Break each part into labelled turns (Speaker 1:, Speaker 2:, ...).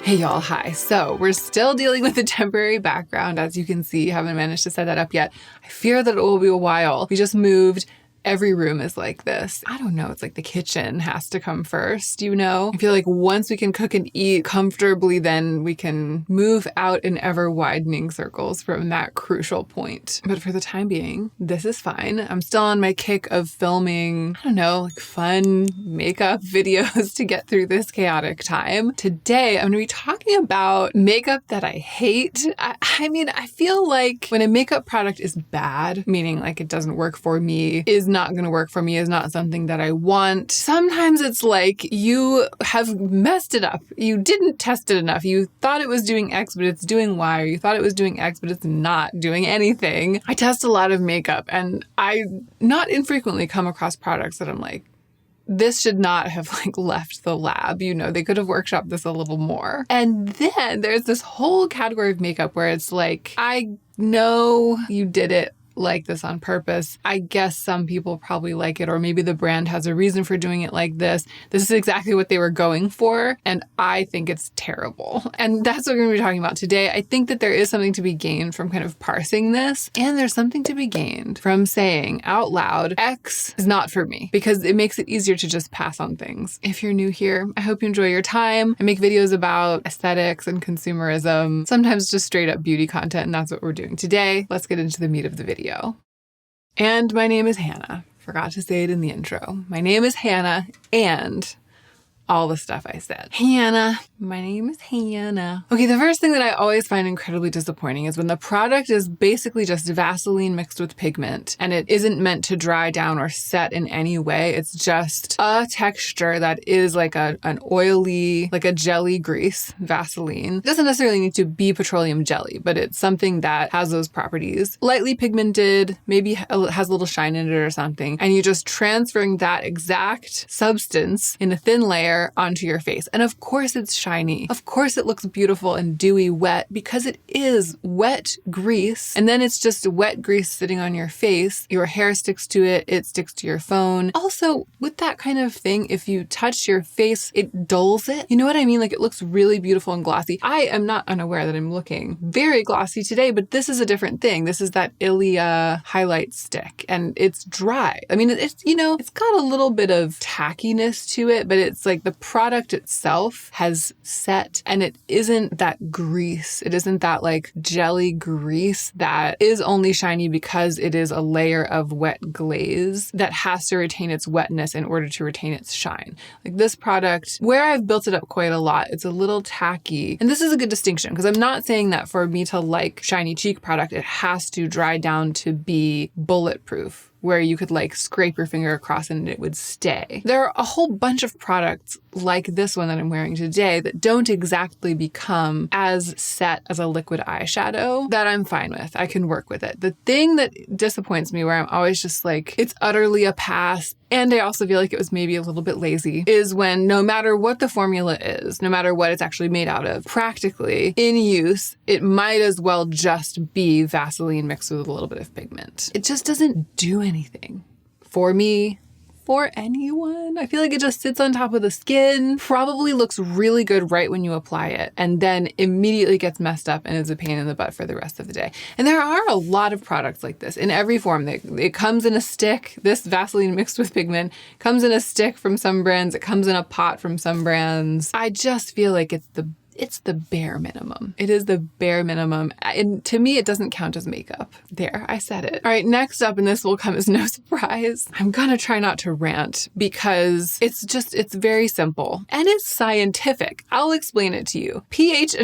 Speaker 1: Hey y'all, hi. So we're still dealing with the temporary background. As you can see, haven't managed to set that up yet. I fear that it will be a while. We just moved. Every room is like this. I don't know. It's like the kitchen has to come first, you know? I feel like once we can cook and eat comfortably, then we can move out in ever widening circles from that crucial point. But for the time being, this is fine. I'm still on my kick of filming, I don't know, like fun makeup videos to get through this chaotic time. Today, I'm going to be talking about makeup that I hate. I mean, I feel like when a makeup product is bad, meaning like it doesn't work for me, is not going to work for me, is not something that I want. Sometimes it's like you have messed it up. You didn't test it enough. You thought it was doing X, but it's doing Y, or you thought it was doing X, but it's not doing anything. I test a lot of makeup and I not infrequently come across products that I'm like, this should not have left the lab. You know, they could have workshopped this a little more. And then there's this whole category of makeup where it's like, I know you did it like this on purpose. I guess some people probably like it, or maybe the brand has a reason for doing it like this. This is exactly what they were going for, and I think it's terrible. And that's what we're going to be talking about today. I think that there is something to be gained from kind of parsing this, and there's something to be gained from saying out loud, X is not for me, because it makes it easier to just pass on things. If you're new here, I hope you enjoy your time. I make videos about aesthetics and consumerism, sometimes just straight up beauty content, and that's what we're doing today. Let's get into the meat of the video. And my name is Hannah. Forgot to say it in the intro. My name is Hannah, and all the stuff I said. Hannah. My name is Hannah. Okay, the first thing that I always find incredibly disappointing is when the product is basically just Vaseline mixed with pigment, and it isn't meant to dry down or set in any way. It's just a texture that is like an oily, like a jelly grease Vaseline. It doesn't necessarily need to be petroleum jelly, but it's something that has those properties. Lightly pigmented, maybe has a little shine in it or something, and you're just transferring that exact substance in a thin layer onto your face. And of course it's shiny. Of course it looks beautiful and dewy wet, because it is wet grease. And then it's just wet grease sitting on your face. Your hair sticks to it. It sticks to your phone. Also, with that kind of thing, if you touch your face, it dulls it. You know what I mean? Like, it looks really beautiful and glossy. I am not unaware that I'm looking very glossy today, but this is a different thing. This is that Ilia highlight stick, and it's dry. I mean, it's, you know, it's got a little bit of tackiness to it, but it's like the product itself has set, and it isn't that grease. It isn't that like jelly grease that is only shiny because it is a layer of wet glaze that has to retain its wetness in order to retain its shine. Like this product, where I've built it up quite a lot, it's a little tacky. And this is a good distinction, because I'm not saying that for me to like shiny cheek product, it has to dry down to be bulletproof, where you could like scrape your finger across and it would stay. There are a whole bunch of products like this one that I'm wearing today that don't exactly become as set as a liquid eyeshadow that I'm fine with. I can work with it. The thing that disappoints me, where I'm always just like, it's utterly a pass, and I also feel like it was maybe a little bit lazy, is when no matter what the formula is, no matter what it's actually made out of, practically in use, it might as well just be Vaseline mixed with a little bit of pigment. It just doesn't do anything for me, for anyone. I feel like it just sits on top of the skin, probably looks really good right when you apply it, and then immediately gets messed up and is a pain in the butt for the rest of the day. And there are a lot of products like this in every form. It comes in a stick. This Vaseline mixed with pigment comes in a stick from some brands. It comes in a pot from some brands. I just feel like it's the bare minimum. It is the bare minimum. And to me, it doesn't count as makeup. There, I said it. All right, next up, and this will come as no surprise, I'm gonna try not to rant, because it's very simple and it's scientific. I'll explain it to you. pH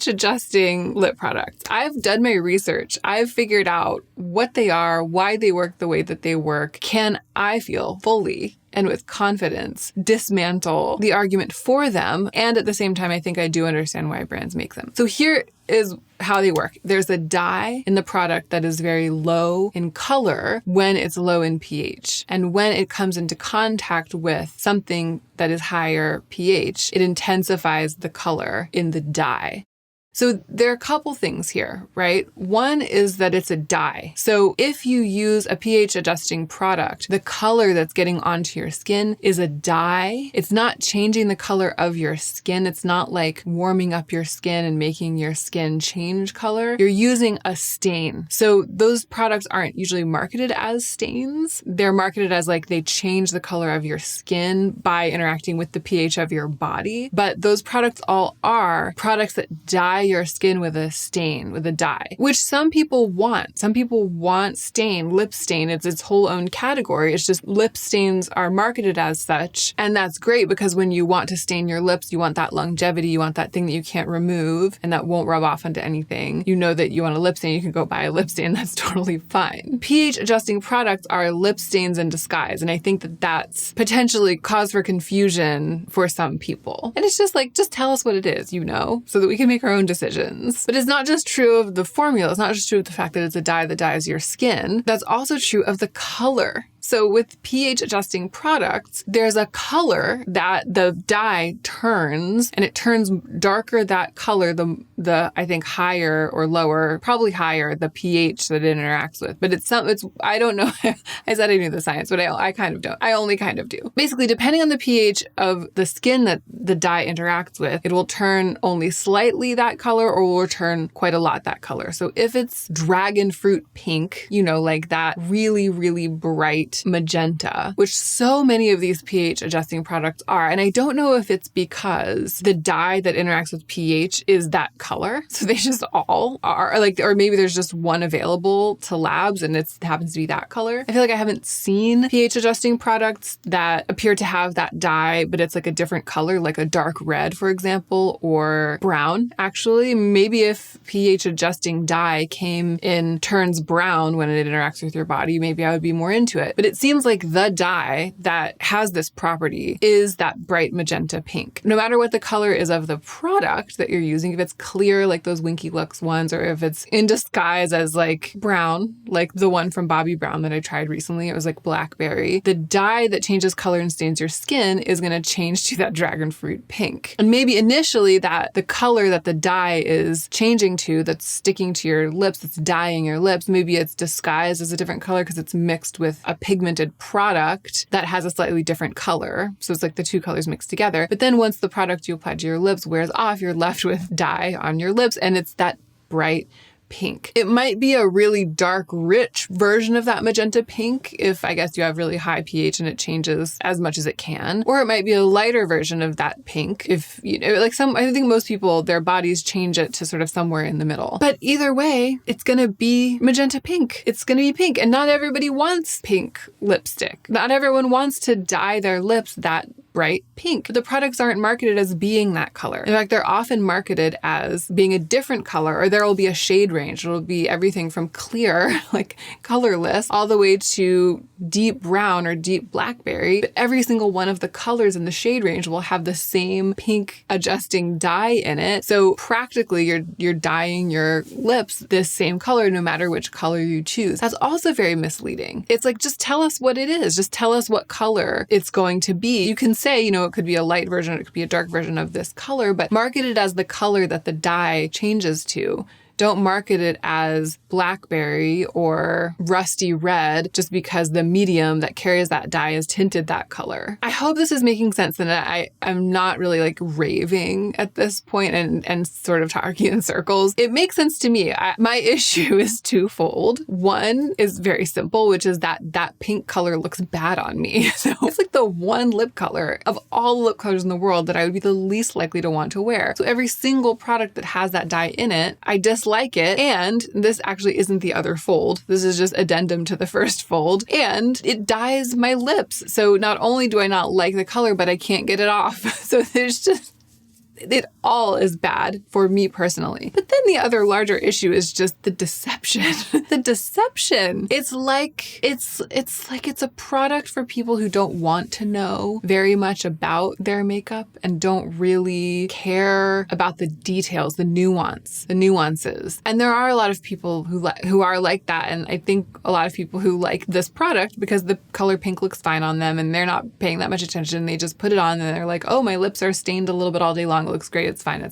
Speaker 1: adjusting lip products. I've done my research. I've figured out what they are, why they work the way that they work. Can I feel fully and with confidence dismantle the argument for them? And at the same time, I think I do understand why brands make them. So here is how they work. There's a dye in the product that is very low in color when it's low in pH. And when it comes into contact with something that is higher pH, it intensifies the color in the dye. So there are a couple things here, right? One is that it's a dye. So if you use a pH adjusting product, the color that's getting onto your skin is a dye. It's not changing the color of your skin. It's not like warming up your skin and making your skin change color. You're using a stain. So those products aren't usually marketed as stains. They're marketed as like they change the color of your skin by interacting with the pH of your body. But those products all are products that dye your skin with a stain, with a dye, which some people want. Some people want stain, lip stain. It's its whole own category. It's just lip stains are marketed as such. And that's great because when you want to stain your lips, you want that longevity, you want that thing that you can't remove and that won't rub off onto anything. You know that you want a lip stain, you can go buy a lip stain. That's totally fine. pH adjusting products are lip stains in disguise. And I think that that's potentially cause for confusion for some people. And it's just like, just tell us what it is, so that we can make our own decisions. But it's not just true of the formula. It's not just true of the fact that it's a dye that dyes your skin. That's also true of the color. So with pH adjusting products, there's a color that the dye turns, and it turns darker that color, the I think higher or lower, probably higher, the pH that it interacts with. But I don't know. I said I knew the science, but I kind of don't. I only kind of do. Basically, depending on the pH of the skin that the dye interacts with, it will turn only slightly that color or will turn quite a lot that color. So if it's dragon fruit pink, like that really, really bright magenta, which so many of these pH adjusting products are. And I don't know if it's because the dye that interacts with pH is that color. So they just all are or maybe there's just one available to labs and it happens to be that color. I feel like I haven't seen pH adjusting products that appear to have that dye, but it's like a different color, like a dark red, for example, or brown. Actually, maybe if pH adjusting dye turns brown when it interacts with your body, maybe I would be more into it. But it seems like the dye that has this property is that bright magenta pink. No matter what the color is of the product that you're using, if it's clear like those Winky Lux ones, or if it's in disguise as like brown, like the one from Bobbi Brown that I tried recently, it was like blackberry. The dye that changes color and stains your skin is going to change to that dragon fruit pink. And maybe initially that the color that the dye is changing to, that's sticking to your lips, that's dyeing your lips, maybe it's disguised as a different color because it's mixed with a pigmented product that has a slightly different color. So it's like the two colors mixed together. But then once the product you apply to your lips wears off, you're left with dye on your lips and it's that bright pink. It might be a really dark, rich version of that magenta pink if I guess you have really high pH and it changes as much as it can. Or it might be a lighter version of that pink if, I think most people, their bodies change it to sort of somewhere in the middle. But either way, it's going to be magenta pink. It's going to be pink. And not everybody wants pink lipstick. Not everyone wants to dye their lips that bright pink. The products aren't marketed as being that color. In fact, they're often marketed as being a different color, or there will be a shade range. It'll be everything from clear, like colorless, all the way to deep brown or deep blackberry. But every single one of the colors in the shade range will have the same pink adjusting dye in it. So practically you're dyeing your lips this same color no matter which color you choose. That's also very misleading. It's like, just tell us what it is. Just tell us what color it's going to be. You can say, it could be a light version, it could be a dark version of this color, but market it as the color that the dye changes to. Don't market it as blackberry or rusty red just because the medium that carries that dye is tinted that color. I hope this is making sense and I'm not really like raving at this point and sort of talking in circles. It makes sense to me. My issue is twofold. One is very simple, which is that pink color looks bad on me. So it's like the one lip color of all the lip colors in the world that I would be the least likely to want to wear. So every single product that has that dye in it, I dislike it. And this actually isn't the other fold. This is just addendum to the first fold. And it dyes my lips. So not only do I not like the color, but I can't get it off. So there's just it all is bad for me personally. But then the other larger issue is just the deception. The deception. It's like it's a product for people who don't want to know very much about their makeup and don't really care about the details, the nuances. And there are a lot of people who are like that. And I think a lot of people who like this product because the color pink looks fine on them and they're not paying that much attention. They just put it on and they're like, oh, my lips are stained a little bit all day long. It looks great. It's fine.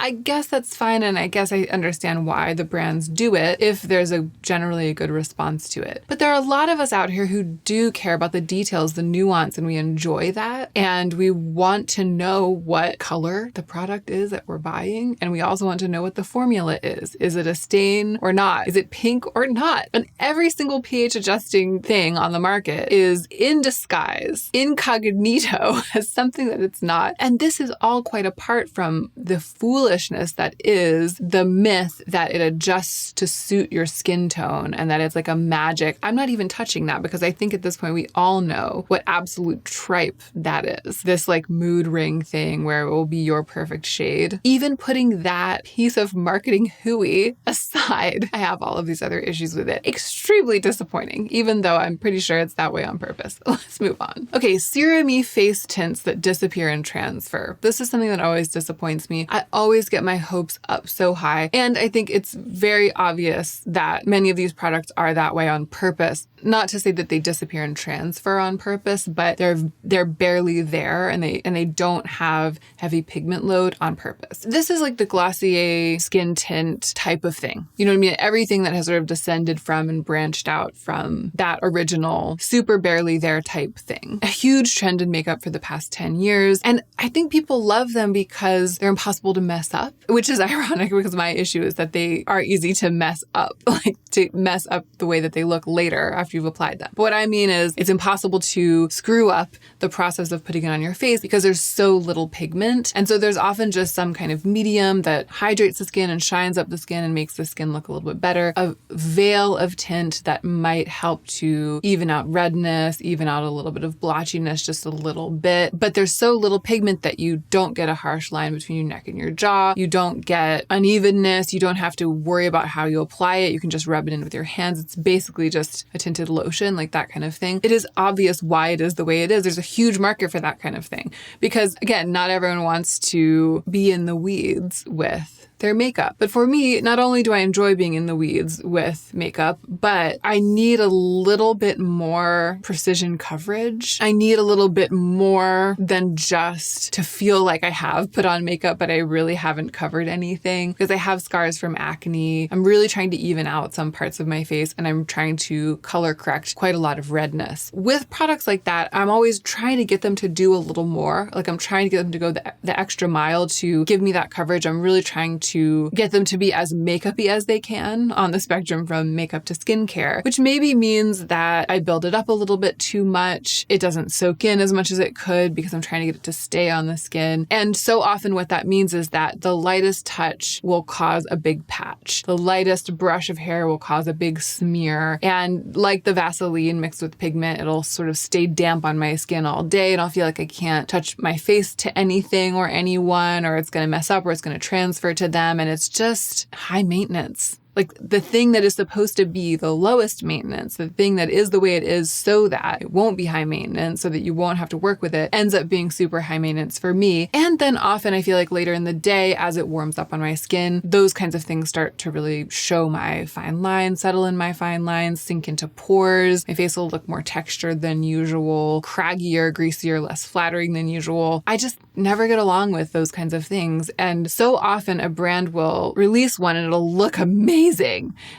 Speaker 1: I guess that's fine, and I guess I understand why the brands do it if there's generally a good response to it. But there are a lot of us out here who do care about the details, the nuance, and we enjoy that. And we want to know what color the product is that we're buying. And we also want to know what the formula is. Is it a stain or not? Is it pink or not? And every single pH adjusting thing on the market is in disguise, incognito, as something that it's not. And this is all quite apart from the foolishness that is the myth that it adjusts to suit your skin tone and that it's like a magic. I'm not even touching that because I think at this point we all know what absolute tripe that is. This like mood ring thing where it will be your perfect shade. Even putting that piece of marketing hooey aside, I have all of these other issues with it. Extremely disappointing, even though I'm pretty sure it's that way on purpose. Let's move on. Okay, serumy face tints that disappear and transfer. This is something that always disappoints me. I always get my hopes up so high, and I think it's very obvious that many of these products are that way on purpose. Not to say that they disappear and transfer on purpose, but they're barely there, and they don't have heavy pigment load on purpose. This is like the Glossier skin tint type of thing. You know what I mean? Everything that has sort of descended from and branched out from that original super barely there type thing. A huge trend in makeup for the past 10 years. And I think people love them because they're impossible to mess up, which is ironic because my issue is that they are easy to mess up, like to mess up the way that they look later after you've applied them. But what I mean is it's impossible to screw up the process of putting it on your face because there's so little pigment. And so there's often just some kind of medium that hydrates the skin and shines up the skin and makes the skin look a little bit better. A veil of tint that might help to even out redness, even out a little bit of blotchiness, just a little bit. But there's so little pigment that you don't get a harsh line between your neck and your jaw. You don't get unevenness. You don't have to worry about how you apply it. You can just rub it in with your hands. It's basically just a tinted lotion, like that kind of thing. It is obvious why it is the way it is. There's a huge market for that kind of thing. Because again, not everyone wants to be in the weeds with their makeup. But for me, not only do I enjoy being in the weeds with makeup, but I need a little bit more precision coverage. I need a little bit more than just to feel like I have put on makeup, but I really haven't covered anything because I have scars from acne. I'm really trying to even out some parts of my face and I'm trying to color correct quite a lot of redness. With products like that, I'm always trying to get them to do a little more. Like I'm trying to get them to go the extra mile to give me that coverage. I'm really trying to get them to be as makeup-y as they can on the spectrum from makeup to skincare, which maybe means that I build it up a little bit too much. It doesn't soak in as much as it could because I'm trying to get it to stay on the skin. And so often what that means is that the lightest touch will cause a big patch. The lightest brush of hair will cause a big smear. And like the Vaseline mixed with pigment, it'll sort of stay damp on my skin all day and I'll feel like I can't touch my face to anything or anyone, or it's going to mess up or it's going to transfer to them. And it's just high maintenance. Like the thing that is supposed to be the lowest maintenance, the thing that is the way it is so that it won't be high maintenance, so that you won't have to work with it, ends up being super high maintenance for me. And then often I feel like later in the day, as it warms up on my skin, those kinds of things start to really show my fine lines, settle in my fine lines, sink into pores. My face will look more textured than usual, craggier, greasier, less flattering than usual. I just never get along with those kinds of things. And so often a brand will release one and it'll look amazing.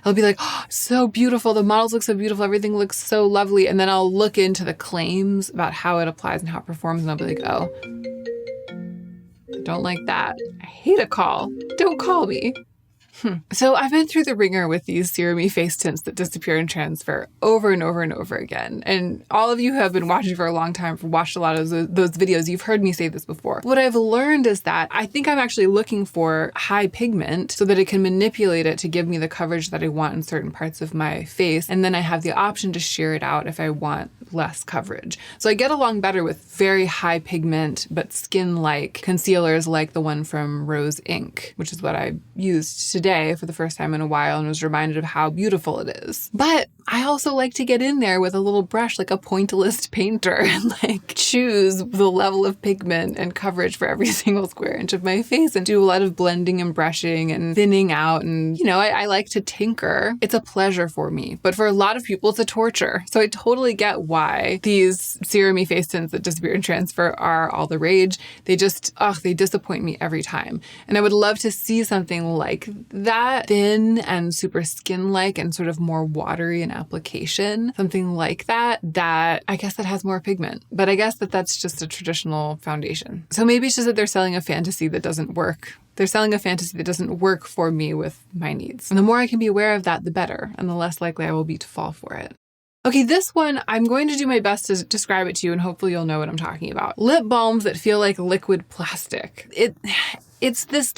Speaker 1: It'll be like, oh, so beautiful. The models look so beautiful. Everything looks so lovely. And then I'll look into the claims about how it applies and how it performs. And I'll be like, oh, I don't like that. I hate a call. Don't call me. So I've been through the ringer with these serumy face tints that disappear and transfer over and over and over again. And all of you who have been watching for a long time, watched a lot of those videos, you've heard me say this before. What I've learned is that I think I'm actually looking for high pigment so that it can manipulate it to give me the coverage that I want in certain parts of my face. And then I have the option to shear it out if I want less coverage. So I get along better with very high pigment but skin-like concealers like the one from Rose Inc., which is what I used today for the first time in a while and was reminded of how beautiful it is. But I also like to get in there with a little brush, like a pointillist painter, and like choose the level of pigment and coverage for every single square inch of my face and do a lot of blending and brushing and thinning out. And, I like to tinker. It's a pleasure for me. But for a lot of people, it's a torture. So I totally get why these serumy face tints that disappear and transfer are all the rage. They just, they disappoint me every time. And I would love to see something like that, thin and super skin-like and sort of more watery in application. Something like that I guess that has more pigment. But I guess that's just a traditional foundation. So maybe it's just that they're selling a fantasy that doesn't work. They're selling a fantasy that doesn't work for me with my needs. And the more I can be aware of that, the better, and the less likely I will be to fall for it. Okay, this one, I'm going to do my best to describe it to you, and hopefully you'll know what I'm talking about. Lip balms that feel like liquid plastic. It's this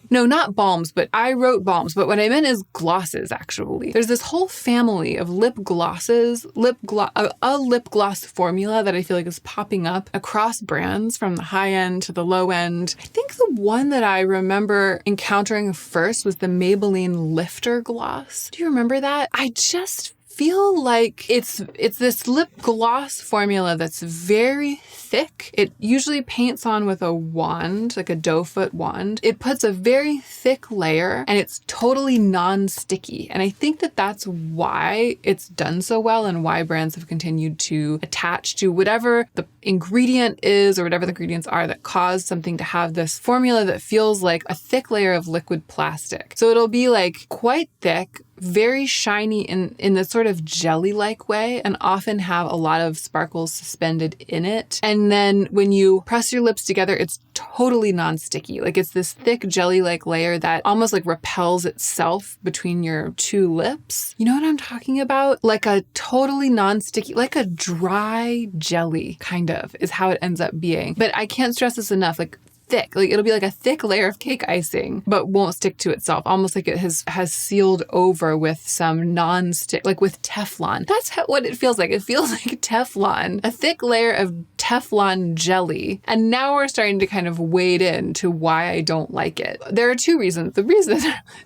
Speaker 1: no, not balms, but I wrote balms, but what I meant is glosses, actually. There's this whole family of lip glosses, a lip gloss formula that I feel like is popping up across brands from the high end to the low end. I think the one that I remember encountering first was the Maybelline Lifter Gloss. Do you remember that? I just feel like it's this lip gloss formula that's very thick. It usually paints on with a wand, like a doe foot wand. It puts a very thick layer and it's totally non-sticky. And I think that that's why it's done so well and why brands have continued to attach to whatever the ingredient is or whatever the ingredients are that cause something to have this formula that feels like a thick layer of liquid plastic. So it'll be like quite thick, very shiny in this sort of jelly-like way, and often have a lot of sparkles suspended in it. And then when you press your lips together, it's totally non-sticky. Like it's this thick jelly-like layer that almost like repels itself between your two lips. You know what I'm talking about? Like a totally non-sticky, like a dry jelly kind of is how it ends up being. But I can't stress this enough. Like thick, like it'll be like a thick layer of cake icing, but won't stick to itself. Almost like it has sealed over with some non-stick, like with Teflon. That's what it feels like. It feels like Teflon, a thick layer of Teflon jelly. And now we're starting to kind of wade into why I don't like it. There are two reasons. The reason,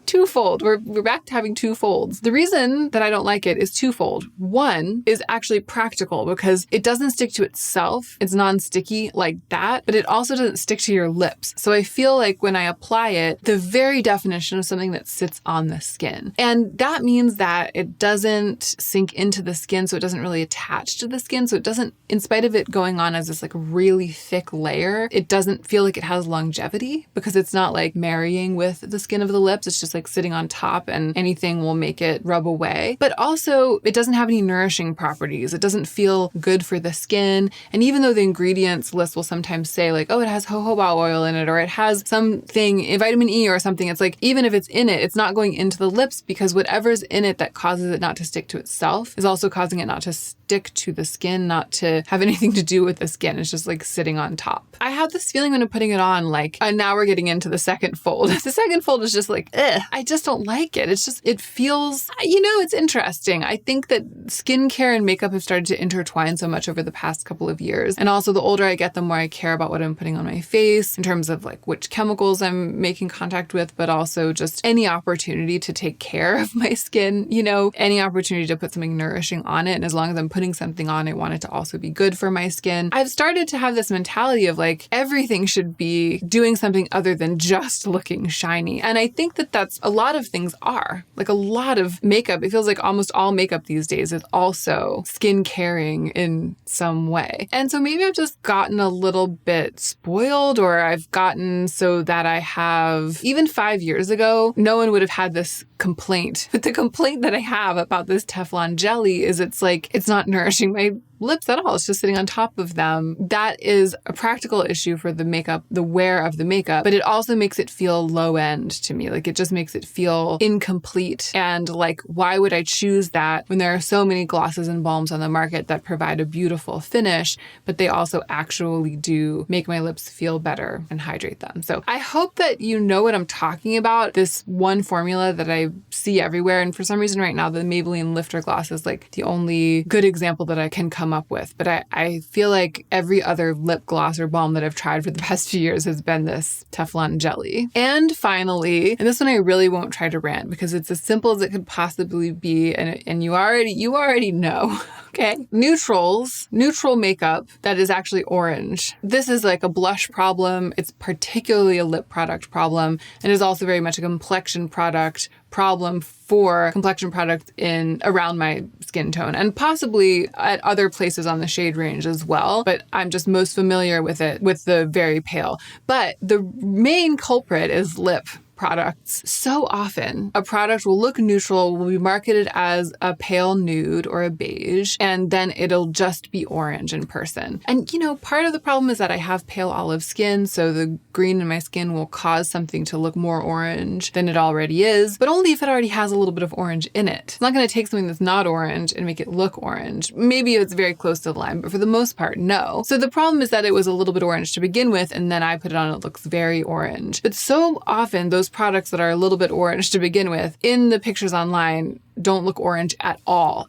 Speaker 1: twofold. We're back to having two folds. The reason that I don't like it is twofold. One is actually practical because it doesn't stick to itself. It's non-sticky like that, but it also doesn't stick to your lips. So I feel like when I apply it, the very definition of something that sits on the skin. And that means that it doesn't sink into the skin, so it doesn't really attach to the skin. So it doesn't, in spite of it going on as this like really thick layer, it doesn't feel like it has longevity because it's not like marrying with the skin of the lips. It's just like sitting on top and anything will make it rub away. But also it doesn't have any nourishing properties. It doesn't feel good for the skin. And even though the ingredients list will sometimes say like, oh, it has jojoba oil in it, or it has something, vitamin E or something, it's like, even if it's in it, it's not going into the lips because whatever's in it that causes it not to stick to itself is also causing it not to stick to the skin, not to have anything to do with the skin. It's just like sitting on top. I have this feeling when I'm putting it on, like, and now we're getting into the second fold. The second fold is just like, I just don't like it. It's just, it feels, it's interesting. I think that skincare and makeup have started to intertwine so much over the past couple of years. And also the older I get, the more I care about what I'm putting on my face in terms of like which chemicals I'm making contact with, but also just any opportunity to take care of my skin, any opportunity to put something nourishing on it. And as long as I'm putting something on, I want it to also be good for my skin. I've started to have this mentality of like, everything should be doing something other than just looking shiny. And I think that that's a lot of things are. Like a lot of makeup, it feels like almost all makeup these days is also skin caring in some way. And so maybe I've just gotten a little bit spoiled, or I've gotten so that I have, even 5 years ago, no one would have had this complaint. But the complaint that I have about this Teflon jelly is it's like, it's not nourishing my lips at all. It's just sitting on top of them. That is a practical issue for the makeup, the wear of the makeup, but it also makes it feel low end to me. Like it just makes it feel incomplete. And like, why would I choose that when there are so many glosses and balms on the market that provide a beautiful finish, but they also actually do make my lips feel better and hydrate them. So I hope that you know what I'm talking about. This one formula that I see everywhere. And for some reason right now, the Maybelline Lifter Gloss is like the only good example that I can come come up with. But I feel like every other lip gloss or balm that I've tried for the past few years has been this Teflon jelly. And finally, and this one I really won't try to rant because it's as simple as it could possibly be, and you already know. Okay. Neutral makeup that is actually orange. This is like a blush problem. It's particularly a lip product problem, and is also very much a complexion product problem for complexion products in around my skin tone, and possibly at other places on the shade range as well. But I'm just most familiar with it with the very pale. But the main culprit is lip products. So often a product will look neutral, will be marketed as a pale nude or a beige, and then it'll just be orange in person. And part of the problem is that I have pale olive skin, so the green in my skin will cause something to look more orange than it already is, but only if it already has a little bit of orange in it. It's not going to take something that's not orange and make it look orange. Maybe it's very close to the line, but for the most part, no. So the problem is that it was a little bit orange to begin with, and then I put it on, it looks very orange. But so often those products that are a little bit orange to begin with in the pictures online don't look orange at all,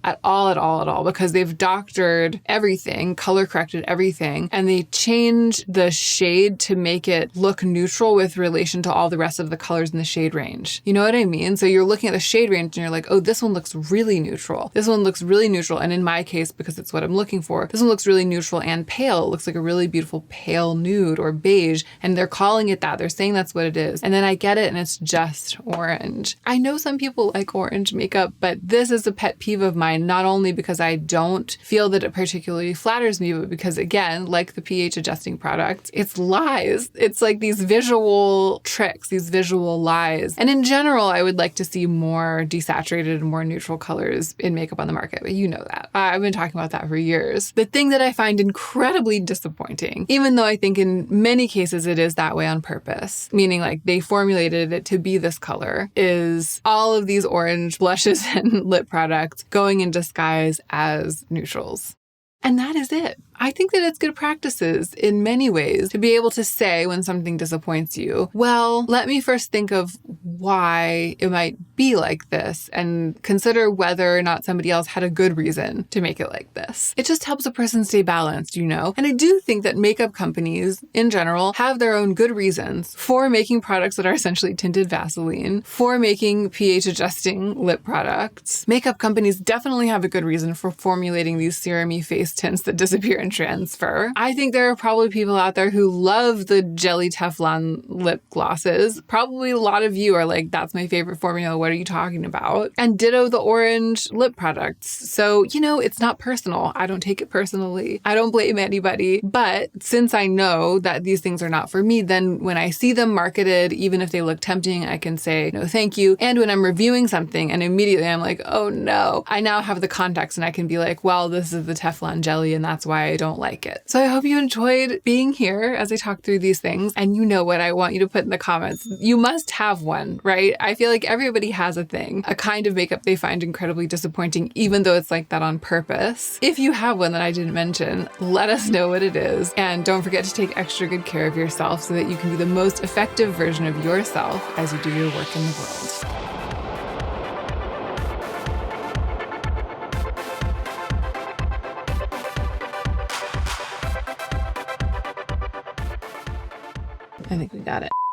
Speaker 1: because they've doctored everything, color corrected everything, and they change the shade to make it look neutral with relation to all the rest of the colors in the shade range. You know what I mean? So you're looking at the shade range and you're like, oh, this one looks really neutral. This one looks really neutral. And in my case, because it's what I'm looking for, this one looks really neutral and pale. It looks like a really beautiful pale nude or beige. And they're calling it that. They're saying that's what it is. And then I get it and it's just orange. I know some people like orange makeup, but this is a pet peeve of mine, not only because I don't feel that it particularly flatters me, but because, again, like the pH adjusting products, it's lies. It's like these visual tricks, these visual lies. And in general, I would like to see more desaturated and more neutral colors in makeup on the market, but you know that. I've been talking about that for years. The thing that I find incredibly disappointing, even though I think in many cases it is that way on purpose, meaning like they formulated it to be this color, is all of these orange blushes and lip products going in disguise as neutrals. And that is it. I think that it's good practices in many ways to be able to say when something disappoints you, well, let me first think of why it might be like this and consider whether or not somebody else had a good reason to make it like this. It just helps a person stay balanced, And I do think that makeup companies in general have their own good reasons for making products that are essentially tinted Vaseline, for making pH adjusting lip products. Makeup companies definitely have a good reason for formulating these serumy face tints that disappear and transfer. I think there are probably people out there who love the jelly Teflon lip glosses. Probably a lot of you are like, that's my favorite formula. What are you talking about? And ditto the orange lip products. So, it's not personal. I don't take it personally. I don't blame anybody. But since I know that these things are not for me, then when I see them marketed, even if they look tempting, I can say, no, thank you. And when I'm reviewing something and immediately I'm like, oh no, I now have the context and I can be like, well, this is the Teflon jelly and that's why I don't like it. So I hope you enjoyed being here as I talk through these things. And you know what I want you to put in the comments. You must have one, right? I feel like everybody has a thing, a kind of makeup they find incredibly disappointing, even though it's like that on purpose. If you have one that I didn't mention, let us know what it is. And don't forget to take extra good care of yourself so that you can be the most effective version of yourself as you do your work in the world. I think we got it.